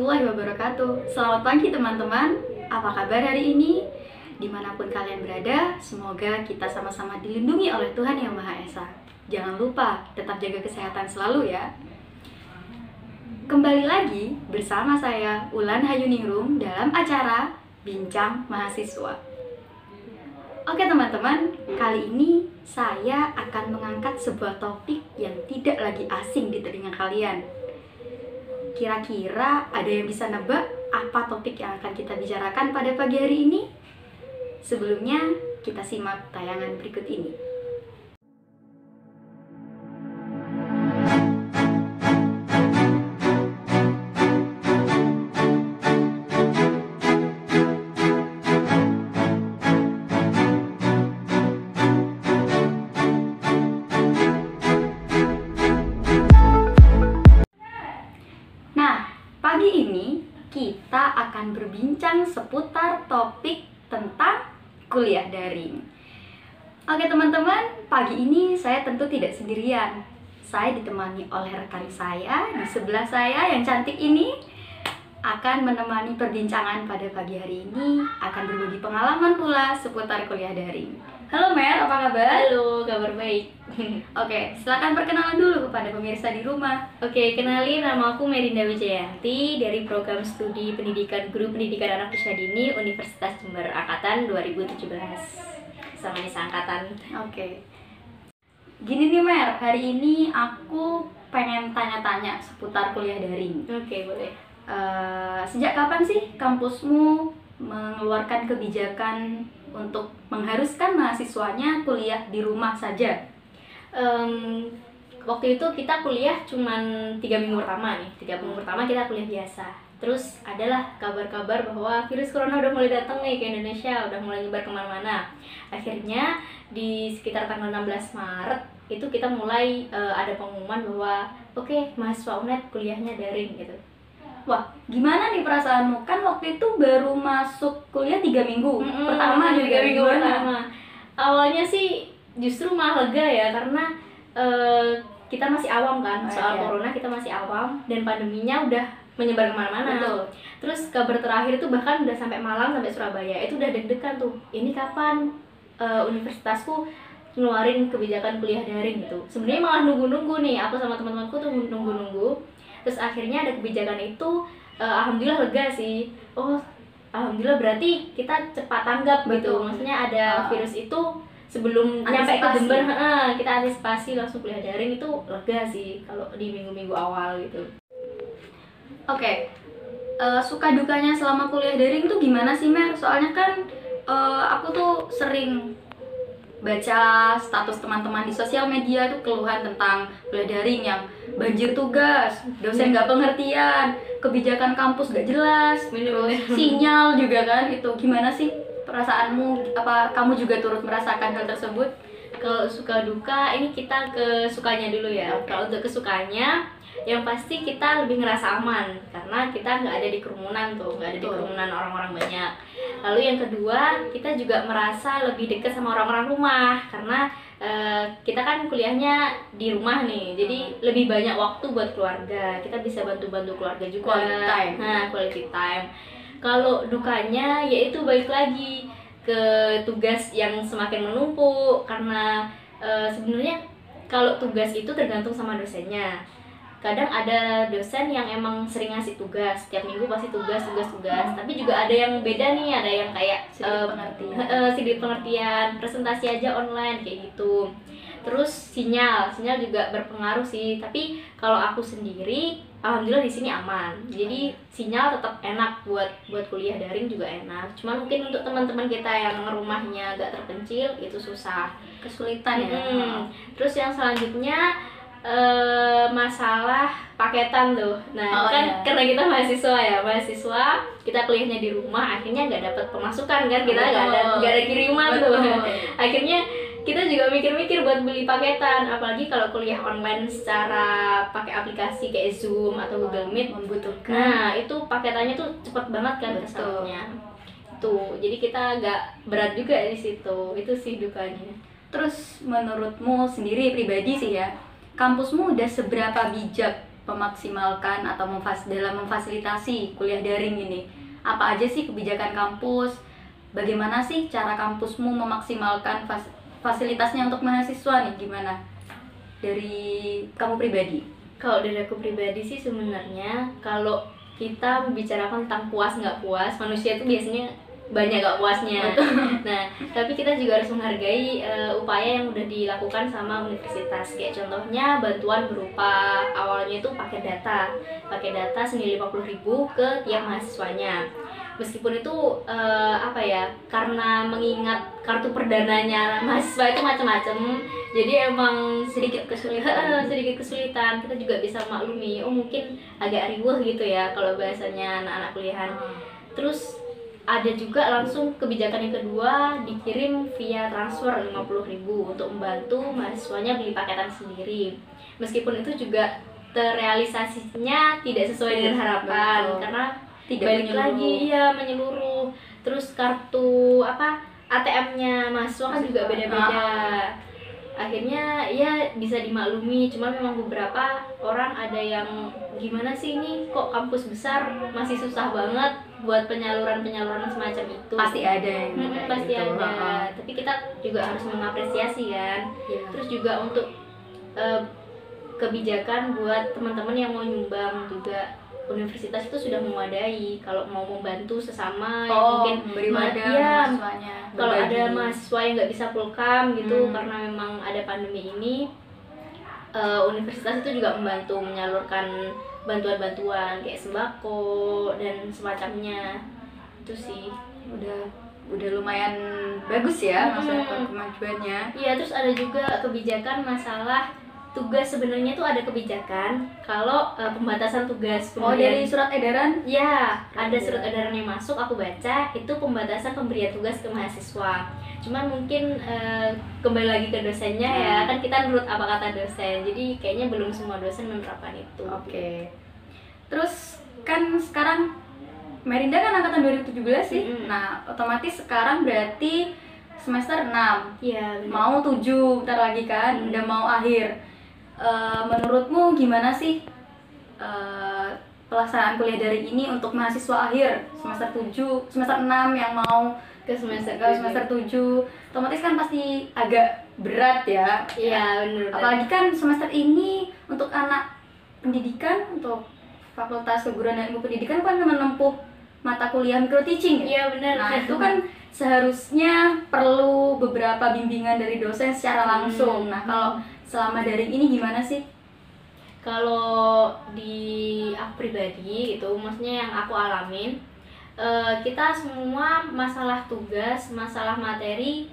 warahmatullahi wabarakatuh. Selamat pagi teman-teman. Apa kabar hari ini? Dimanapun kalian berada, semoga kita sama-sama dilindungi oleh Tuhan Yang Maha Esa. Jangan lupa tetap jaga kesehatan selalu ya. Kembali lagi bersama saya Ulan Hayuningrum dalam acara Bincang Mahasiswa. Oke teman-teman, kali ini saya akan mengangkat sebuah topik yang tidak lagi asing di telinga kalian. Kira-kira ada yang bisa nebak apa topik yang akan kita bicarakan pada pagi hari ini? Sebelumnya, kita simak tayangan berikut ini. Pagi ini kita akan berbincang seputar topik tentang kuliah daring. Oke teman-teman, pagi ini saya tentu tidak sendirian. Saya ditemani oleh rekan saya di sebelah saya yang cantik ini akan menemani perbincangan pada pagi hari ini, akan berbagi pengalaman pula seputar kuliah daring. Halo Mer, apa kabar? Halo, kabar baik. Oke, silakan perkenalan dulu kepada pemirsa di rumah. Oke, kenalin, nama aku Merinda Wijayanti dari program studi pendidikan Guru Pendidikan Anak Usia Dini Universitas Jember Angkatan 2017. Sama Nisa Angkatan. Oke. Gini nih Mer, hari ini aku pengen tanya-tanya seputar kuliah daring. Oke, boleh. Sejak kapan sih kampusmu mengeluarkan kebijakan untuk mengharuskan mahasiswanya kuliah di rumah saja? Waktu itu kita kuliah cuman 3 minggu pertama nih. 3 minggu pertama kita kuliah biasa. Terus adalah kabar-kabar bahwa virus corona udah mulai datang nih ke Indonesia, udah mulai nyebar kemana-mana. Akhirnya di sekitar tanggal 16 Maret itu kita mulai ada pengumuman bahwa oke, mahasiswa UNED kuliahnya daring gitu. Wah, gimana nih perasaanmu? Kan waktu itu baru masuk kuliah 3 minggu pertama juga. 3 minggu pertama. Awalnya sih justru malah lega ya, karena kita masih awam kan soal corona, kita masih awam dan pandeminya udah menyebar kemana-mana. Betul. Terus kabar terakhir itu bahkan udah sampai Malang, sampai Surabaya. Itu udah deg-degan tuh. Ini kapan universitasku ngeluarin kebijakan kuliah daring gitu. Sebenarnya malah nunggu-nunggu nih, aku sama teman-temanku tuh nunggu-nunggu. Terus akhirnya ada kebijakan itu, alhamdulillah lega sih. Oh, alhamdulillah berarti kita cepat tanggap gitu. Maksudnya ada virus itu sebelum nyampe ke Jember, kita antisipasi langsung kuliah daring, itu lega sih kalau di minggu-minggu awal gitu. Oke. Suka dukanya selama kuliah daring tuh gimana sih Mer? Soalnya kan aku tuh sering baca status teman-teman di sosial media tuh keluhan tentang kuliah daring yang banjir tugas, dosen nggak pengertian, kebijakan kampus nggak jelas, sinyal juga kan. Itu gimana sih perasaanmu? Apa kamu juga turut merasakan hal tersebut? Kalau suka duka, ini kita ke sukanya dulu ya. Kalau untuk kesukanya, yang pasti kita lebih ngerasa aman karena kita nggak ada di kerumunan tuh, nggak ada di kerumunan orang-orang banyak. Lalu yang kedua, kita juga merasa lebih dekat sama orang-orang rumah karena kita kan kuliahnya di rumah nih, jadi lebih banyak waktu buat keluarga. Kita bisa bantu-bantu keluarga juga. Quality time. Nah, quality time. Kalau dukanya, yaitu balik lagi ke tugas yang semakin menumpuk karena sebenarnya kalau tugas itu tergantung sama dosennya. Kadang ada dosen yang emang sering ngasih tugas, setiap minggu pasti tugas. Tapi juga ada yang beda nih, ada yang kayak sedikit pengertian, presentasi aja online kayak gitu. Terus sinyal juga berpengaruh sih. Tapi kalau aku sendiri, alhamdulillah di sini aman. Jadi sinyal tetap enak buat kuliah daring juga enak. Cuman mungkin untuk teman-teman kita yang rumahnya agak terpencil itu susah, Kesulitan ya. Terus yang selanjutnya masalah paketan tuh. Nah, karena kita mahasiswa kita kuliahnya di rumah, akhirnya nggak dapat pemasukan kan, kita nggak ada kiriman tuh. Akhirnya kita juga mikir-mikir buat beli paketan, apalagi kalau kuliah online secara pakai aplikasi kayak Zoom atau Google Meet membutuhkan. Nah, itu paketannya tuh cepet banget kan kesannya. Tuh, jadi kita agak berat juga di situ. Itu sih dukanya. Terus menurutmu sendiri pribadi sih ya, kampusmu udah seberapa bijak memaksimalkan atau dalam memfasilitasi kuliah daring ini? Apa aja sih kebijakan kampus? Bagaimana sih cara kampusmu memaksimalkan fasilitasnya untuk mahasiswa nih? Gimana dari kamu pribadi? Kalau dari aku pribadi sih sebenarnya kalau kita membicarakan tentang puas nggak puas, manusia itu biasanya banyak nggak puasnya. Nah, tapi kita juga harus menghargai upaya yang udah dilakukan sama universitas. Kayak contohnya bantuan berupa awalnya itu pakai data senilai 50.000 ke tiap mahasiswanya. Meskipun itu karena mengingat kartu perdananya mahasiswa itu macam-macam, jadi emang sedikit kesulitan. Kita juga bisa maklumi, mungkin agak riweh gitu ya kalau bahasanya anak-anak kuliahan. Terus ada juga langsung kebijakan yang kedua, dikirim via transfer 50.000 untuk membantu mahasiswanya beli paketan sendiri. Meskipun itu juga terrealisasinya tidak sesuai dengan harapan. Betul. Karena tidak balik lagi menyeluruh. Terus kartu ATM-nya mahasiswa kan juga beda-beda. Akhirnya ya bisa dimaklumi, cuma memang beberapa orang ada yang gimana sih ini kok kampus besar masih susah banget buat penyaluran semacam itu. Pasti ada yang pasti gitu. Ada. Tapi kita juga harus mengapresiasi kan. Terus juga untuk kebijakan buat teman-teman yang mau nyumbang juga, universitas itu sudah memadai kalau mau membantu sesama yang mungkin memberi wadah mahasiswanya. Kalau ada mahasiswa yang nggak bisa pulkam gitu karena memang ada pandemi ini, universitas itu juga membantu menyalurkan bantuan-bantuan kayak sembako dan semacamnya. Itu sih udah lumayan bagus ya maksudnya kemajuannya. Iya, terus ada juga kebijakan masalah tugas. Sebenarnya tuh ada kebijakan kalau pembatasan tugas. Dari surat edaran? Ya, ada surat edaran yang masuk, aku baca itu pembatasan pemberian tugas ke mahasiswa. Cuman mungkin kembali lagi ke dosennya ya, kan kita nurut apa kata dosen. Jadi kayaknya belum semua dosen menerapkan itu. Oke. Terus kan sekarang Merinda kan angkatan 2017 sih. Nah, otomatis sekarang berarti semester 6. Iya, mau 7 bentar lagi kan, udah mau akhir. Menurutmu gimana sih pelaksanaan kuliah daring ini untuk mahasiswa akhir semester 6 yang mau ke semester 7? Otomatis kan pasti agak berat ya. Iya, benar. Apalagi kan semester ini untuk anak pendidikan, untuk Fakultas Keguruan dan Ilmu Pendidikan kan menempuh mata kuliah micro teaching ya. Iya, benar. Nah, itu kan seharusnya perlu beberapa bimbingan dari dosen secara langsung. Nah, kalau selama daring ini gimana sih? Kalau di aku pribadi itu, maksudnya yang aku alamin, kita semua masalah tugas, masalah materi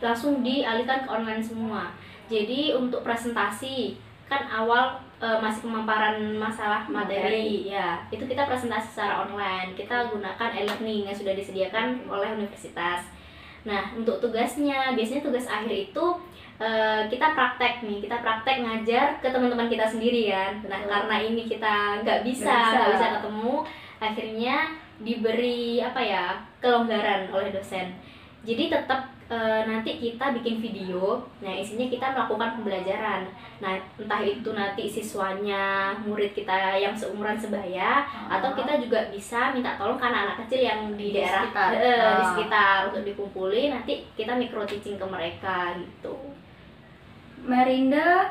langsung dialihkan ke online semua. Jadi untuk presentasi kan awal masih pemaparan masalah materi ya, itu kita presentasi secara online, kita gunakan e-learning yang sudah disediakan oleh universitas. Nah, untuk tugasnya biasanya tugas akhir itu kita praktek ngajar ke teman-teman kita sendiri kan. Nah, karena ini kita nggak bisa ketemu, akhirnya diberi kelonggaran oleh dosen. Jadi tetap nanti kita bikin video, nah isinya kita melakukan pembelajaran. Nah, entah itu nanti siswanya, murid kita yang seumuran sebaya, atau kita juga bisa minta tolong ke anak-anak kecil yang di daerah di sekitar untuk dikumpulin, nanti kita micro teaching ke mereka gitu. Merinda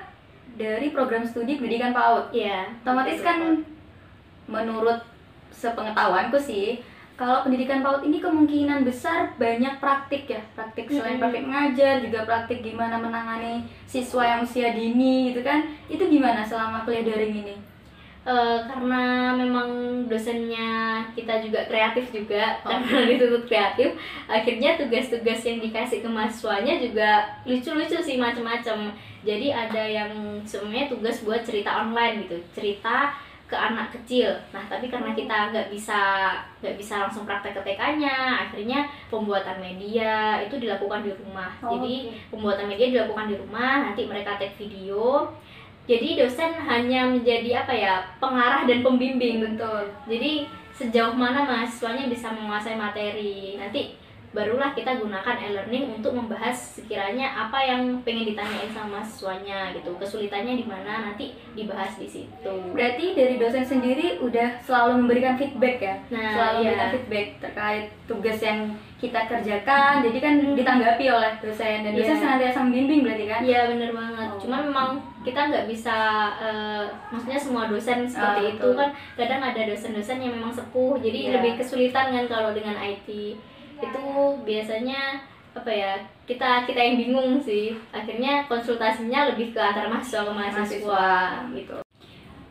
dari program studi pendidikan PAUD. Iya. Otomatis kan menurut sepengetahuanku sih, kalau pendidikan PAUD ini kemungkinan besar banyak praktik ya, praktik selain praktik mengajar juga praktik gimana menangani siswa yang usia dini gitu kan. Itu gimana selama kuliah daring ini? Karena memang dosennya kita juga kreatif juga, karena dituntut kreatif, akhirnya tugas-tugas yang dikasih ke mahasiswanya juga lucu-lucu sih, macam-macam. Jadi ada yang sebenarnya tugas buat cerita online gitu, cerita ke anak kecil. Nah, tapi karena kita nggak bisa langsung praktek ke TK-nya, akhirnya pembuatan media itu dilakukan di rumah. Jadi pembuatan media dilakukan di rumah, nanti mereka take video. Jadi dosen hanya menjadi pengarah dan pembimbing. Betul. Jadi sejauh mana mahasiswanya bisa menguasai materi. Nanti barulah kita gunakan e-learning untuk membahas sekiranya apa yang pengen ditanyain sama mahasiswanya gitu, kesulitannya di mana, nanti dibahas di situ. Berarti dari dosen sendiri udah selalu memberikan feedback ya? Nah, selalu iya. memberikan feedback terkait tugas yang kita kerjakan, jadi kan ditanggapi oleh dosen, dan dosen Iya. senantiasa membimbing berarti kan? Iya bener banget. Oh. Cuman memang kita nggak bisa, maksudnya semua dosen seperti itu betul. kan. Kadang ada dosen-dosen yang memang sepuh, jadi Iya. lebih kesulitan kan kalau dengan IT. Itu biasanya apa ya? Kita yang bingung sih. Akhirnya konsultasinya lebih ke antara mahasiswa ke mahasiswa gitu.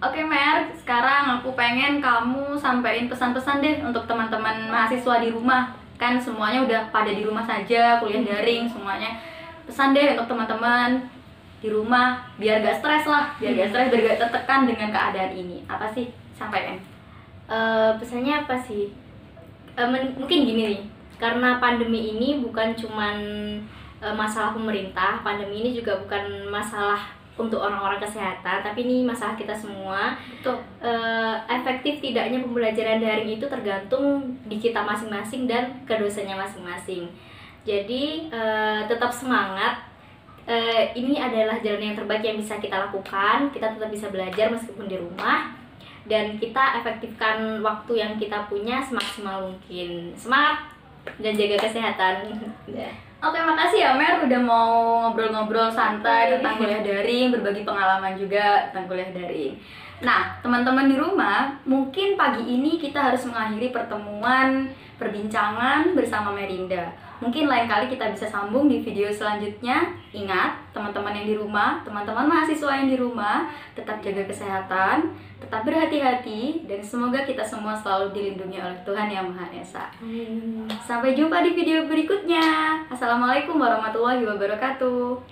Oke Mer, sekarang aku pengen kamu sampaikan pesan-pesan deh untuk teman-teman mahasiswa di rumah. Kan semuanya udah pada di rumah saja, kuliah daring semuanya. Pesan deh untuk teman-teman di rumah, biar gak stres lah, biar gak stres, biar gak tertekan dengan keadaan ini. Apa sih? Sampaikan. Pesannya apa sih? Mungkin gini nih, karena pandemi ini bukan cuman masalah pemerintah, pandemi ini juga bukan masalah untuk orang-orang kesehatan, tapi ini masalah kita semua. Betul. Efektif tidaknya pembelajaran daring itu tergantung di kita masing-masing dan ke dosennya masing-masing. Jadi tetap semangat. Ini adalah jalan yang terbaik yang bisa kita lakukan. Kita tetap bisa belajar meskipun di rumah, dan kita efektifkan waktu yang kita punya semaksimal mungkin. Semangat dan jaga kesehatan. Oke, makasih ya Mer udah mau ngobrol-ngobrol santai tentang kuliah daring, berbagi pengalaman juga tentang kuliah daring. Nah, teman-teman di rumah, mungkin pagi ini kita harus mengakhiri pertemuan perbincangan bersama Merinda. Mungkin lain kali kita bisa sambung di video selanjutnya. Ingat, teman-teman yang di rumah, teman-teman mahasiswa yang di rumah, tetap jaga kesehatan, tetap berhati-hati, dan semoga kita semua selalu dilindungi oleh Tuhan Yang Maha Esa. Sampai jumpa di video berikutnya. Assalamualaikum warahmatullahi wabarakatuh.